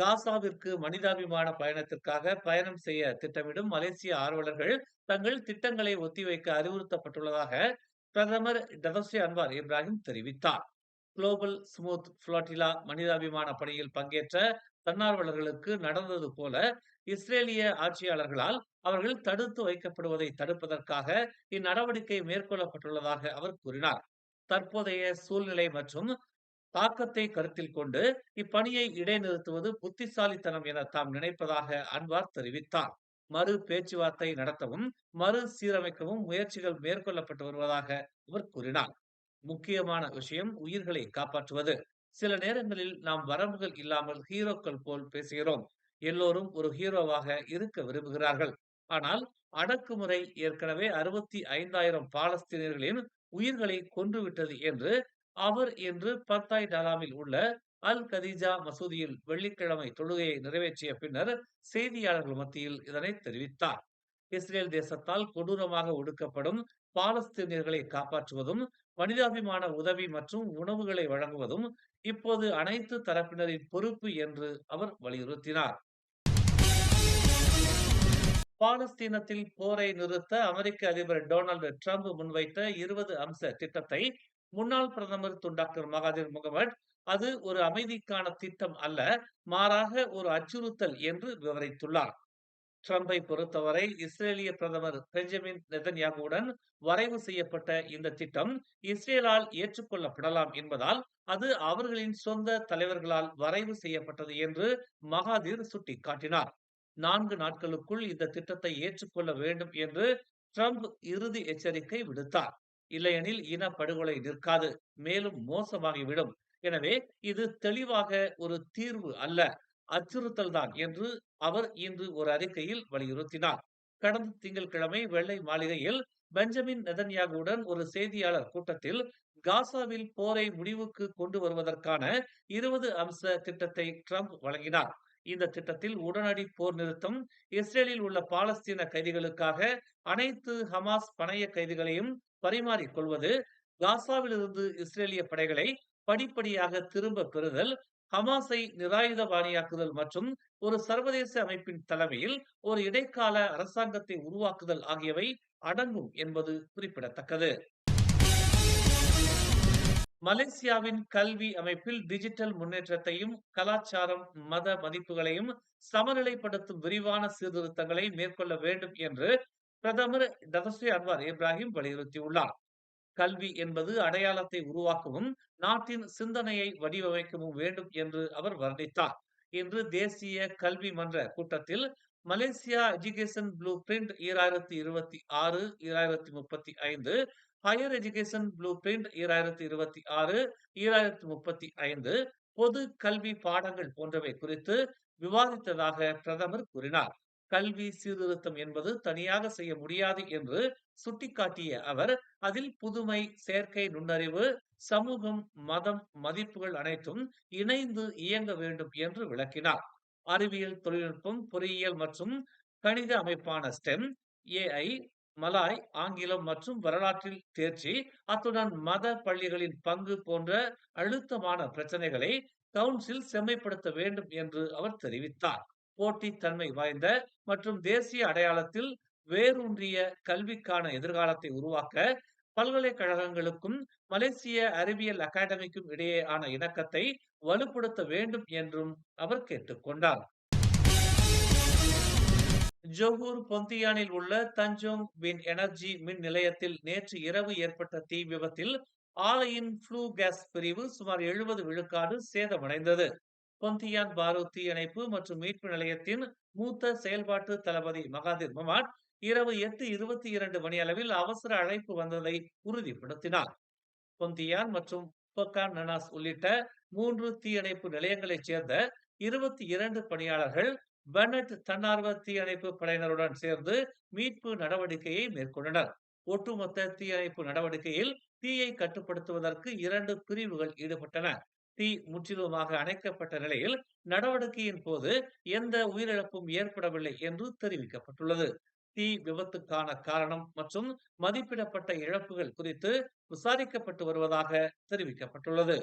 காசாவிற்கு மனிதாபிமான பயணத்திற்காக பயணம் செய்ய திட்டமிடும் மலேசிய ஆர்வலர்கள் தங்கள் திட்டங்களை ஒத்திவைக்க அறிவுறுத்தப்பட்டுள்ளதாக பிரதமர் டதஸ்ரீ அன்வார் இப்ராஹிம் தெரிவித்தார். குளோபல் ஸ்மூத் புளோட்டிலா மனிதாபிமான பணியில் பங்கேற்ற தன்னார்வலர்களுக்கு நடந்தது போல இஸ்ரேலிய ஆட்சியாளர்களால் அவர்கள் தடுத்து வைக்கப்படுவதை தடுப்பதற்காக இந்நடவடிக்கை மேற்கொள்ளப்பட்டுள்ளதாக அவர் கூறினார். தற்போதைய சூழ்நிலை மற்றும் தாக்கத்தை கருத்தில் கொண்டு இப்பணியை இடைநிறுத்துவது புத்திசாலித்தனம் என தாம் நினைப்பதாக அன்வார் தெரிவித்தார். மறு பேச்சுவார்த்தை நடத்தவும் மறு சீரமைக்கவும் முயற்சிகள் மேற்கொள்ளப்பட்டு வருவதாக அவர் கூறினார். முக்கியமான விஷயம் உயிர்களை காப்பாற்றுவது. சில நேரங்களில் நாம் வரம்புகள் இல்லாமல் ஹீரோக்கள் போல் பேசுகிறோம். எல்லோரும் ஒரு ஹீரோவாக இருக்க விரும்புகிறார்கள். ஆனால் அடக்குமுறை ஏற்கனவே 65,000 பாலஸ்தீனியர்களின் உயிர்களை கொன்றுவிட்டது என்று அவர் இன்று பர்தாய் டாலாமில் உள்ள அல் கதீஜா மசூதியில் வெள்ளிக்கிழமை தொழுகையை நிறைவேற்றிய பின்னர் செய்தியாளர்கள் மத்தியில் இதனை தெரிவித்தார். இஸ்ரேல் தேசத்தால் கொடூரமாக ஒடுக்கப்படும் பாலஸ்தீனியர்களை காப்பாற்றுவதும் மனிதாபிமான உதவி மற்றும் உணவுகளை வழங்குவதும் இப்போது அனைத்து தரப்பினரின் பொறுப்பு என்று அவர் வலியுறுத்தினார். பாலஸ்தீனத்தில் போரை நிறுத்த அமெரிக்க அதிபர் டொனால்டு டிரம்ப் முன்வைத்த 20 அம்ச திட்டத்தை முன்னாள் பிரதமர் டாக்டர் மகாதிர் முகமது அது ஒரு அமைதிக்கான திட்டம் அல்ல, மாறாக ஒரு அச்சுறுத்தல் என்று விவரித்துள்ளார். ட்ரம்பை பொறுத்தவரை இஸ்ரேலிய பிரதமர் பெஞ்சமின் நெதன்யாகுவுடன் வரைவு செய்யப்பட்ட இந்த திட்டம் இஸ்ரேலால் ஏற்றுக்கொள்ளப்படலாம் என்பதால் அது அவர்களின் சொந்த தலைவர்களால் வரைவு செய்யப்பட்டது என்று மகாதிர் சுட்டிக்காட்டினார். 4 நாட்களுக்குள் இந்த திட்டத்தை ஏற்றுக்கொள்ள வேண்டும் என்று ட்ரம்ப் இறுதி எச்சரிக்கை விடுத்தார். இல்லையெனில் இன படுகொலை நிற்காது, மேலும் மோசமாகிவிடும். எனவே இது தெளிவாக ஒரு தீர்வு அல்ல, அச்சுறுத்தல் தான் என்று அவர் இன்று ஒரு அறிக்கையில் வலியுறுத்தினார். கடந்த திங்கட்கிழமை வெள்ளை மாளிகையில் பெஞ்சமின் நெதன்யாகுவுடன் ஒரு செய்தியாளர் கூட்டத்தில் காசாவில் போரை முடிவுக்கு கொண்டு வருவதற்கான 20 அம்ச திட்டத்தை ட்ரம்ப் வழங்கினார். இந்த திட்டத்தில் உடனடி போர் நிறுத்தம், இஸ்ரேலில் உள்ள பாலஸ்தீன கைதிகளுக்காக அனைத்து ஹமாஸ் பணைய கைதிகளையும் பரிமாறிக் கொள்வது, காசாவிலிருந்து இஸ்ரேலிய படைகளை படிப்படியாக திரும்ப பெறுதல், ஹமாஸை நிராயுதபாணியாக்குதல் மற்றும் ஒரு சர்வதேச அமைப்பின் தலைமையில் ஒரு இடைக்கால அரசாங்கத்தை உருவாக்குதல் ஆகியவை அடங்கும் என்பது குறிப்பிடத்தக்கது. மலேசியாவின் கல்வி அமைப்பில் டிஜிட்டல் முன்னேற்றத்தையும் கலாச்சாரம் மத மதிப்புகளையும் சமநிலைப்படுத்தும் விரிவான சீர்திருத்தங்களை மேற்கொள்ள வேண்டும் என்று பிரதமர் டதஸ்ரீ அன்வார் இப்ராஹிம் வலியுறுத்தியுள்ளார். கல்வி என்பது அடையாளத்தை உருவாக்கவும் நாட்டின் சிந்தனையை வடிவமைக்கவும் வேண்டும் என்று அவர் வர்ணித்தார். இன்று தேசிய கல்வி மன்ற கூட்டத்தில் Malaysia education blue print 2026-2035 higher education blue print 2026-2035 பொது கல்வி பாடங்கள் போன்றவை குறித்து விவாதித்ததாக பிரதமர் கூறினார். கல்வி சீர்திருத்தம் என்பது தனியாக செய்ய முடியாது என்று சுட்டிக்காட்டிய அவர் அதில் புதுமை, செயற்கை நுண்ணறிவு, சமூகம், மதம், மதிப்புகள் அனைத்தும் இணைந்து இயங்க வேண்டும் என்று விளக்கினார். அறிவியல், தொழில்நுட்பம், பொறியியல் மற்றும் கணித அமைப்பான ஸ்டெம், ஏஐ, மலாய், ஆங்கிலம் மற்றும் வரலாற்றில் தேர்ச்சி, அத்துடன் மத பள்ளிகளின் பங்கு போன்ற அழுத்தமான பிரச்சனைகளை கவுன்சில் செம்மைப்படுத்த வேண்டும் என்று அவர் தெரிவித்தார். போட்டித்தன்மை வாய்ந்த மற்றும் தேசிய அடையாளத்தில் வேரூன்றிய கல்விக்கான எதிர்காலத்தை உருவாக்க பல்கலைக்கழகங்களுக்கும் மலேசிய அறிவியல் அகாடமிக்கும் இடையேயான இணக்கத்தை வலுப்படுத்த வேண்டும் என்றும் அவர் கேட்டுக்கொண்டார். ஜொஹூர் பொந்தியானில் உள்ள தஞ்சோங் வின் எனர்ஜி மின் நிலையத்தில் நேற்று இரவு ஏற்பட்ட தீ விபத்தில் ஆலையின் ஃப்ளூ கேஸ் பிரிவு சுமார் 70 விழுக்காடு சேதமடைந்தது. பொந்தியான் பாரு தீயணைப்பு மற்றும் மீட்பு நிலையத்தின் மூத்த செயல்பாட்டு தளபதி மகாதிர் மொமாட் இரவு 8:22 மணி அளவில் அவசர அழைப்பு வந்ததை உறுதிப்படுத்தினார். பொந்தியான் மற்றும் பொக்கான் நனாஸ் உள்ளிட்ட 3 தீயணைப்பு நிலையங்களைச் சேர்ந்த 22 பணியாளர்கள் பெனட் தன்னார்வ தீயணைப்பு படையினருடன் சேர்ந்து மீட்பு நடவடிக்கையை மேற்கொண்டனர். ஒட்டுமொத்த தீயணைப்பு நடவடிக்கையில் தீயை கட்டுப்படுத்துவதற்கு 2 பிரிவுகள் ஈடுபட்டன. தீ முற்றிலுமாக அணைக்கப்பட்ட நிலையில் நடவடிக்கையின் போது எந்த உயிரிழப்பும் ஏற்படவில்லை என்று தெரிவிக்கப்பட்டுள்ளது. தீ விபத்துக்கான காரணம் மற்றும் மதிப்பிடப்பட்ட இழப்புகள் குறித்து விசாரிக்கப்பட்டு வருவதாக தெரிவிக்கப்பட்டுள்ளது.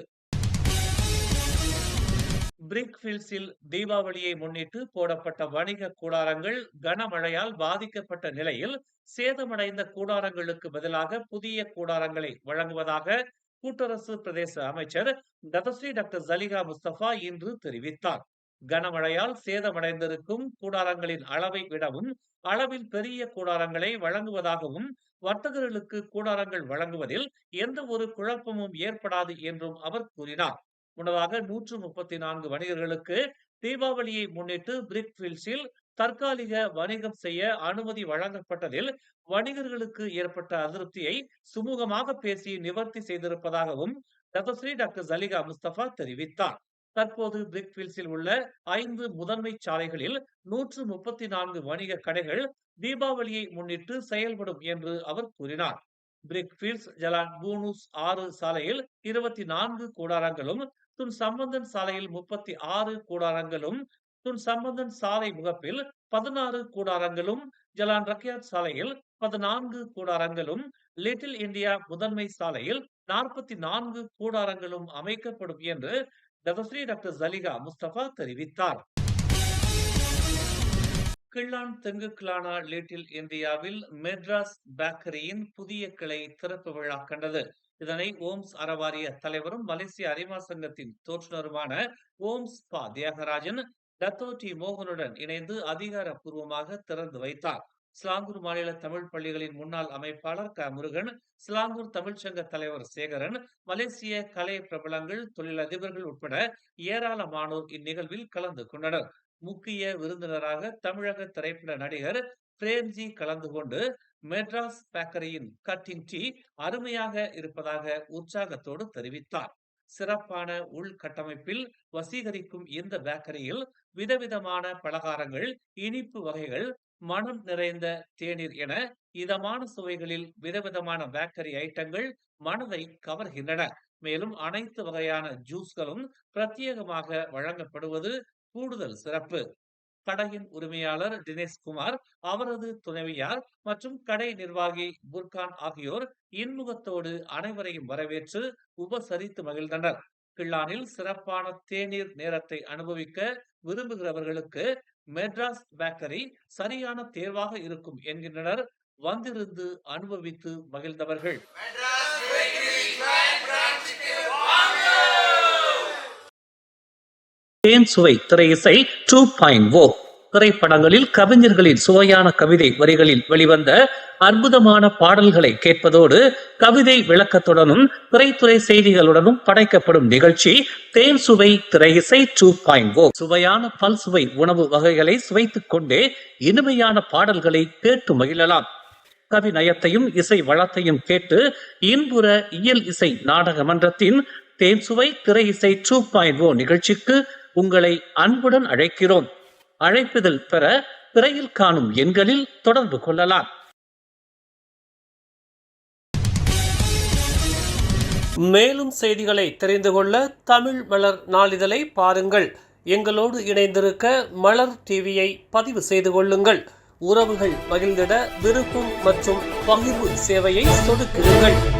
பிரிக்ஃபீல்ட்ஸில் தீபாவளியை முன்னிட்டு போடப்பட்ட வணிக கூடாரங்கள் கனமழையால் பாதிக்கப்பட்ட நிலையில் சேதமடைந்த கூடாரங்களுக்கு பதிலாக புதிய கூடாரங்களை வழங்குவதாக கூட்டரசு பிரதேச அமைச்சர் டதஸ்ரீ டாக்டர் ஜலிகா முஸ்தபா இன்று தெரிவித்தார். கனமழையால் சேதமடைந்திருக்கும் கூடாரங்களின் அளவை விடவும் அளவில் பெரிய கூடாரங்களை வழங்குவதாகவும் வர்த்தகர்களுக்கு கூடாரங்கள் வழங்குவதில் எந்த ஒரு குழப்பமும் ஏற்படாது என்றும் அவர் கூறினார். முன்னதாக 134 வணிகர்களுக்கு தீபாவளியை முன்னிட்டு பிரிக்ஃபீல்ட்ஸில் தற்காலிக வணிகம் செய்ய அனுமதி வழங்கப்பட்டதில் வணிகர்களுக்கு ஏற்பட்ட அதிருப்தியை சுமூகமாக பேசி நிவர்த்தி செய்திருப்பதாகவும் டதஸ்ரீ டாக்டர் ஜலிகா முஸ்தபா தெரிவித்தார். தற்போது பிரிக்ஃபீல்ட்ஸில் உள்ள 5 முதன்மை சாலைகளில் 134 வணிக கடைகள் தீபாவளியை முன்னிட்டு செயல்படும் என்று அவர் கூறினார். பிரிக்ஃபீல்ட்ஸ் ஜலான் பூனூஸ் 6 சாலையில் 24 கூடாரங்களும், துன் சம்பந்தன் சாலையில் 36 கூடாரங்களும், துன் சம்பந்தன் சாலை முகப்பில் 16 கூடாரங்களும், ஜலான் ரக்கியாட் சாலையில் 14 கூடாரங்களும், லிட்டில் இந்தியா முதன்மை சாலையில் 44 கூடாரங்களும் அமைக்கப்படும் என்று டதஸ்ரீ டாக்டர் ஜலிகா முஸ்தபா தெரிவித்தார். கிள்ளான் தெங்குக்கிளானா லிட்டில் இந்தியாவில் மெட்ராஸ் பேக்கரியின் புதிய கிளை திறப்பு விழா கண்டது. இதனை ஓம்ஸ் அறவாரிய தலைவரும் மலேசிய அறிவா சங்கத்தின் தோற்றுநருமான ஓம்ஸ் பா தியாகராஜன் டத்தோ டி மோகனுடன் இணைந்து அதிகாரப்பூர்வமாக திறந்து வைத்தார். ஸ்லாங்கூர் மாநில தமிழ் பள்ளிகளின் முன்னாள் அமைப்பாளர் க முருகன், ஸ்லாங்கூர் தமிழ்ச்சங்க தலைவர் சேகரன், மலேசிய கலை பிரபலங்கள், தொழிலதிபர்கள் உட்பட ஏராளமானோர் இந்நிகழ்வில் கலந்து கொண்டனர். முக்கிய விருந்தினராக தமிழக திரைப்பட நடிகர் பிரேம்ஜி கலந்து கொண்டு மெட்ராஸ் பேக்கரியின் கட்டிங் டீ அருமையாக இருப்பதாக உற்சாகத்தோடு தெரிவித்தார். சிறப்பான உள்கட்டமைப்பில் வசீகரிக்கும் இந்த பேக்கரியில் விதவிதமான பலகாரங்கள், இனிப்பு வகைகள், மனம் நிறைந்த தேநீர் என இதமான சுவைகளில் விதவிதமான பேக்கரி ஐட்டங்கள் மனதை கவர்கின்றன. மேலும் அனைத்து வகையான ஜூஸ்களும் பிரத்யேகமாக வழங்கப்படுவது கூடுதல் சிறப்பு. கடையின் உரிமையாளர் தினேஷ் குமார், அவரது துணைவியார் மற்றும் கடை நிர்வாகி புர்கான் ஆகியோர் இன்முகத்தோடு அனைவரையும் வரவேற்று உபசரித்து மகிழ்ந்தனர். கிள்ளானில் சிறப்பான தேநீர் நேரத்தை அனுபவிக்க விரும்புகிறவர்களுக்கு மெட்ராஸ் பேக்கரி சரியான தேர்வாக இருக்கும் என்கின்றனர் வந்திருந்து அனுபவித்து மகிழ்ந்தவர்கள். தேன் சுவை திரை இசை 2.0 திரைப்படங்களில் கவிஞர்களின் சுவையான கவிதை வரிகளில் வெளிவந்த அற்புதமான பாடல்களை கேட்பதோடு கவிதை விளக்கத்துடனும் திரைத்துறை செய்திகளுடனும் படைக்கப்படும் நிகழ்ச்சி தேன் சுவை திரை இசை 2.0. சுவையான பல்சுவை உணவு வகைகளை சுவைத்துக் கொண்டே இனிமையான பாடல்களை கேட்டு மகிழலாம். கவி நயத்தையும் இசை வளத்தையும் கேட்டு இன்புற இயல் இசை நாடக மன்றத்தின் தேன் சுவை திரை இசை 2.0 நிகழ்ச்சிக்கு உங்களை அன்புடன் அழைக்கிறோம். அழைப்புதல் பெற திரையில் காணும் எண்களில் தொடர்பு கொள்ளலாம். மேலும் செய்திகளை தெரிந்து கொள்ள தமிழ் மலர் நாளிதழை பாருங்கள். எங்களோடு இணைந்திருக்க மலர் டிவியை பதிவு செய்து கொள்ளுங்கள். உறவுகள் மகிழ்ந்திட விருப்பம் மற்றும் பகிர்வு சேவையை சொடுக்கிடுங்கள்.